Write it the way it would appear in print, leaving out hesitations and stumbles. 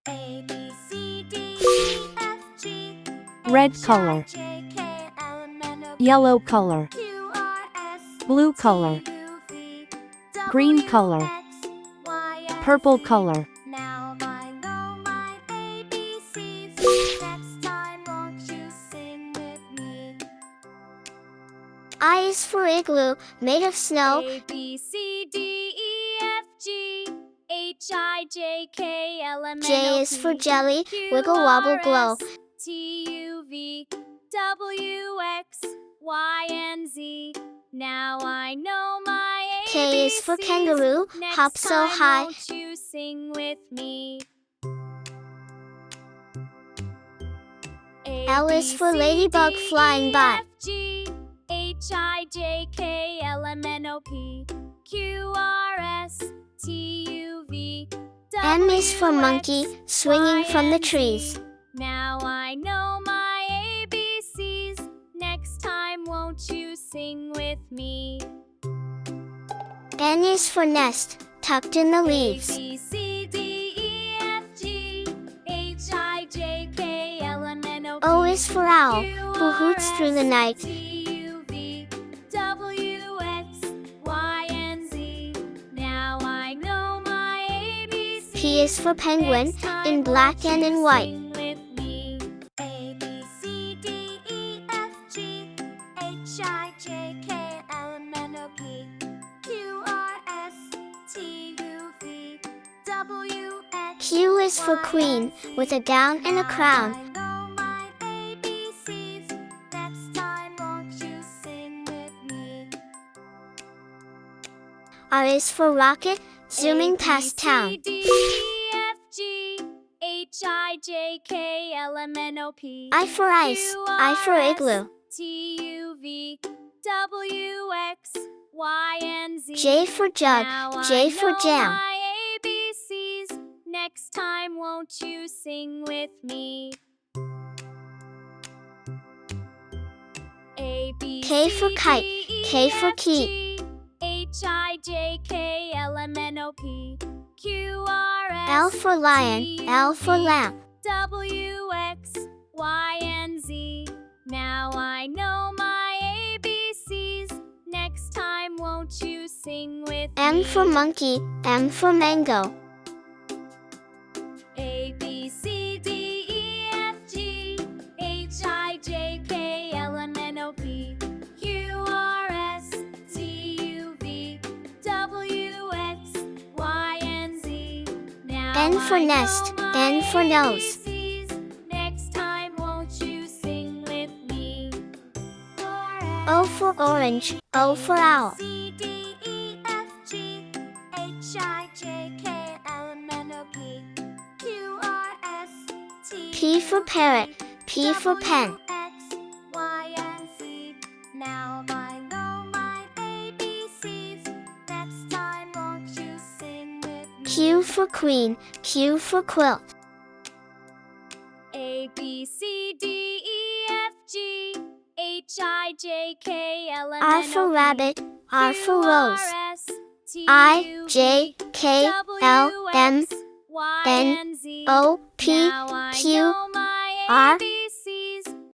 A, B, C, D, E, F, G, Red H, color. I, J, K, L, M, N, O, P, Yellow color. Q, R, S, Blue T, color. U, V, Green W, color. X, Y, and Purple Z. color. Now I know my ABCs. Next time won't you sing with me? I is for igloo, made of snow. A, B, C, D, E, F, G, H, I, J, K, L, M, N, O, P, J is for jelly, Q, wiggle wobble R, glow. S, T, U, V, W, X, Y, and Z. Now I know my ABCs. K is for kangaroo, Next hop so time high. won't you sing with me? A, L is B, for C, ladybug D, flying E, by. F, G, H, I, J, K, L, M, N, O, P, Q, R, S, T, U, V, M W, is for monkey, X, swinging Y, from the and Z. trees. Now I know my ABCs. Next time won't you sing with me? N is for nest, tucked in the leaves. A, B, C, D, E, F, G, H, I, J, K, L, M, N, O, P, O is for owl, Q, who hoots R, through the S, night. T, U, V, W, X, Y, and Z. Now I know my ABCs. P is for penguin, Next time in black won't and you in white. sing with me? A, B, C, D, E, F, G, H, I, J, K, L, M, N, O, P, Q, R, S, T, U, V, W, X, Q is for Y, queen, and Z. with a gown and a Now crown. I know my ABCs. Next time won't you sing with me? R is for rocket, zooming A, B, past C, town. D, E, F, G, H, I, J, K, L, M, N, O, P, I for ice, Q, I for R, S, igloo. T, U, V, W, X, Y, and Z. J for jug, Now J I for know jam. my ABCs. Next time won't you sing with me? A, B, K C, for kite, D, E, K for F, key. G, H, I, J, K, L, M, N, O, P, Q, R, S, L for lion, T, U, L for V, lamp. W, X, Y, and Z. Now I know my ABCs. Next time won't you sing with M me? for monkey, M for mango. A, B, C, D, E, F, G, H, I, J, K, L, M, N, O, P, Q, R, S, T, U, V, W, X, Y, and Z. Now N for I nest, know my N for nose. ABCs. Next time won't you sing with me? O for orange, O for owl. C, D, E, F, G, H, I, J, K, L, M, N, O, P, Q, R, S, T, P for parrot, P for pen. W, X, Y, and Z. Now I know my ABCs. Next time won't you sing with me? Q for queen, Q for quilt. A, B, C, D, E, F, G, H, I, J, K, L, M, N, O, P, R for rabbit, R for Q, rose. R, S, T, I, U, J, V, K, W, L, M, X, Y, N, and Z. O, P, Now I Q, know my R, ABCs.